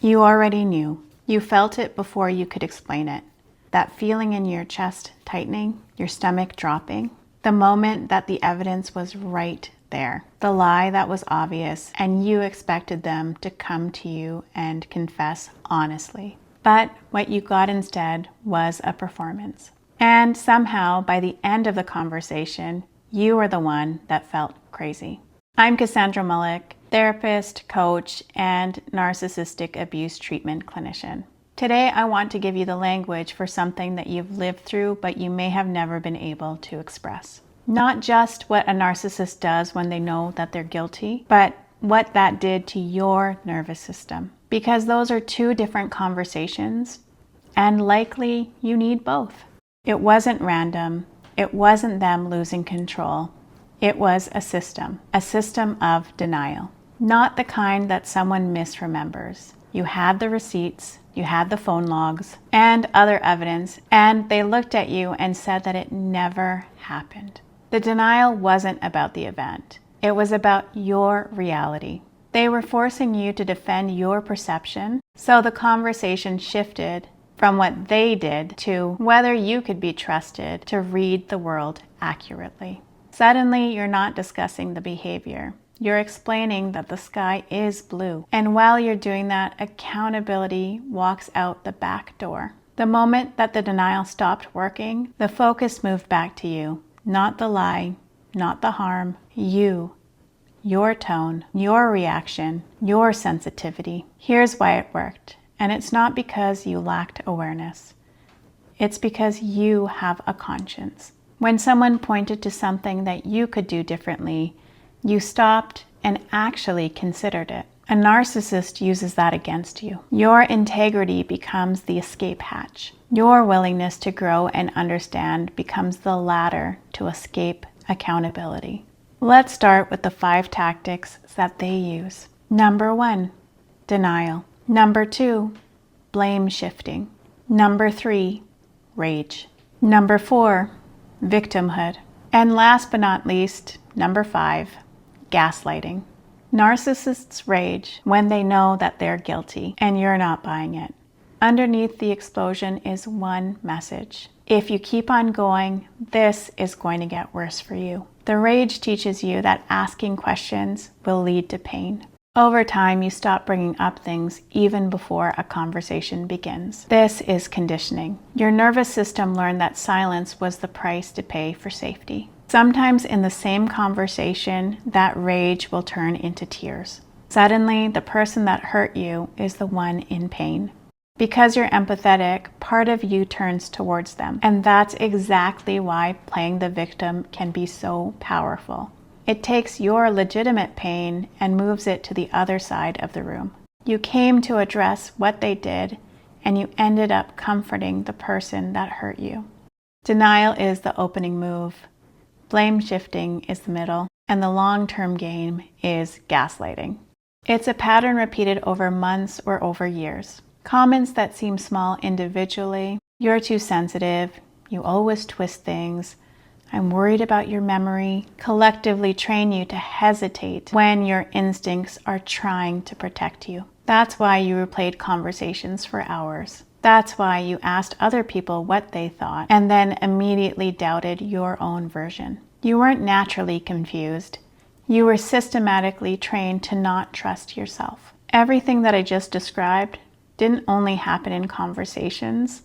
You already knew. You felt it before you could explain it. That feeling in your chest tightening, your stomach dropping, the moment that the evidence was right there, the lie that was obvious, and you expected them to come to you and confess honestly. But what you got instead was a performance. And somehow, by the end of the conversation, you were the one that felt crazy. I'm Cassandra Mullick, therapist, coach, and narcissistic abuse treatment clinician. Today, I want to give you the language for something that you've lived through, but you may have never been able to express. Not just what a narcissist does when they know that they're guilty, but what that did to your nervous system. Because those are two different conversations, and likely you need both. It wasn't random. It wasn't them losing control. It was a system of denial. Not the kind that someone misremembers. You had the receipts, you had the phone logs, and other evidence, and they looked at you and said that it never happened. The denial wasn't about the event. It was about your reality. They were forcing you to defend your perception, so the conversation shifted from what they did to whether you could be trusted to read the world accurately. Suddenly, you're not discussing the behavior. You're explaining that the sky is blue. And while you're doing that, accountability walks out the back door. The moment that the denial stopped working, the focus moved back to you. Not the lie, not the harm, you. Your tone, your reaction, your sensitivity. Here's why it worked. And it's not because you lacked awareness. It's because you have a conscience. When someone pointed to something that you could do differently, you stopped and actually considered it. A narcissist uses that against you. Your integrity becomes the escape hatch. Your willingness to grow and understand becomes the ladder to escape accountability. Let's start with the 5 tactics that they use. Number 1, denial. Number 2, blame shifting. Number 3, rage. Number 4, victimhood. And last but not least, number 5, gaslighting. Narcissists rage when they know that they're guilty and you're not buying it. Underneath the explosion is one message. If you keep on going, this is going to get worse for you. The rage teaches you that asking questions will lead to pain. Over time, you stop bringing up things even before a conversation begins. This is conditioning. Your nervous system learned that silence was the price to pay for safety. Sometimes in the same conversation, that rage will turn into tears. Suddenly, the person that hurt you is the one in pain. Because you're empathetic, part of you turns towards them. And that's exactly why playing the victim can be so powerful. It takes your legitimate pain and moves it to the other side of the room. You came to address what they did, and you ended up comforting the person that hurt you. Denial is the opening move. Blame shifting is the middle, and the long-term game is gaslighting. It's a pattern repeated over months or over years. Comments that seem small individually, you're too sensitive, you always twist things, I'm worried about your memory, collectively train you to hesitate when your instincts are trying to protect you. That's why you replayed conversations for hours. That's why you asked other people what they thought and then immediately doubted your own version. You weren't naturally confused. You were systematically trained to not trust yourself. Everything that I just described didn't only happen in conversations,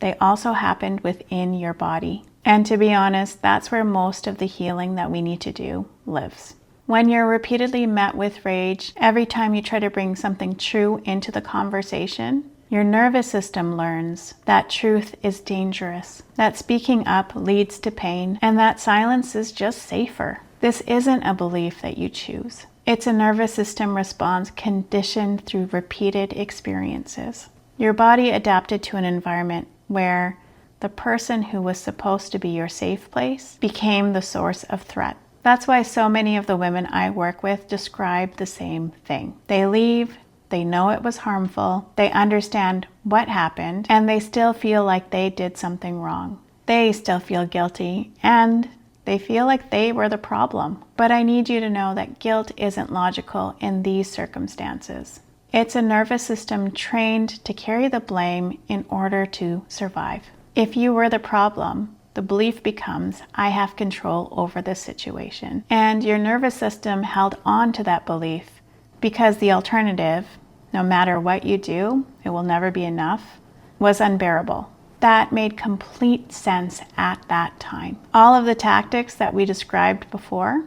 they also happened within your body. And to be honest, that's where most of the healing that we need to do lives. When you're repeatedly met with rage, every time you try to bring something true into the conversation, your nervous system learns that truth is dangerous, that speaking up leads to pain, and that silence is just safer. This isn't a belief that you choose. It's a nervous system response conditioned through repeated experiences. Your body adapted to an environment where the person who was supposed to be your safe place became the source of threat. That's why so many of the women I work with describe the same thing. They leave, they know it was harmful, they understand what happened, and they still feel like they did something wrong. They still feel guilty, and they feel like they were the problem. But I need you to know that guilt isn't logical in these circumstances. It's a nervous system trained to carry the blame in order to survive. If you were the problem, the belief becomes, I have control over this situation. And your nervous system held on to that belief because the alternative, no matter what you do, it will never be enough, was unbearable. That made complete sense at that time. All of the tactics that we described before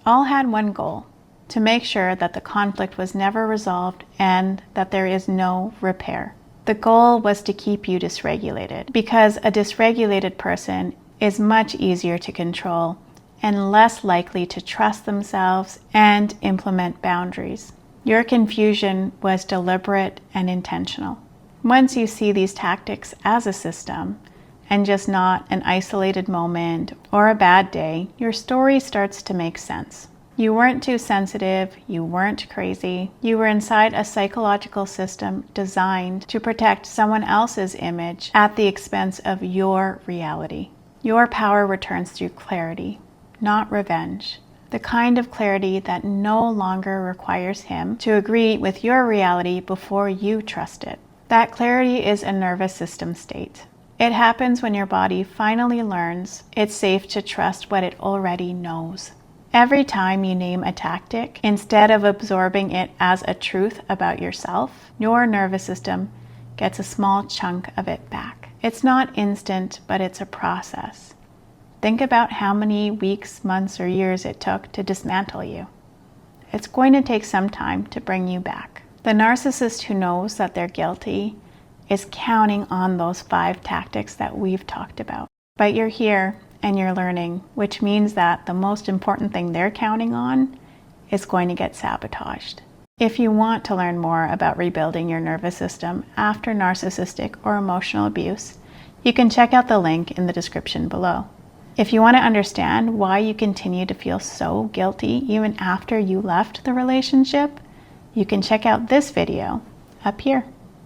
all had one goal: to make sure that the conflict was never resolved and that there is no repair. The goal was to keep you dysregulated, because a dysregulated person is much easier to control and less likely to trust themselves and implement boundaries. Your confusion was deliberate and intentional. Once you see these tactics as a system and just not an isolated moment or a bad day, your story starts to make sense. You weren't too sensitive, you weren't crazy, you were inside a psychological system designed to protect someone else's image at the expense of your reality. Your power returns through clarity, not revenge. The kind of clarity that no longer requires him to agree with your reality before you trust it. That clarity is a nervous system state. It happens when your body finally learns it's safe to trust what it already knows. Every time you name a tactic, instead of absorbing it as a truth about yourself, your nervous system gets a small chunk of it back. It's not instant, but it's a process. Think about how many weeks, months, or years it took to dismantle you. It's going to take some time to bring you back. The narcissist who knows that they're guilty is counting on those 5 tactics that we've talked about. But you're here and you're learning, which means that the most important thing they're counting on is going to get sabotaged. If you want to learn more about rebuilding your nervous system after narcissistic or emotional abuse, you can check out the link in the description below. If you want to understand why you continue to feel so guilty even after you left the relationship, you can check out this video up here.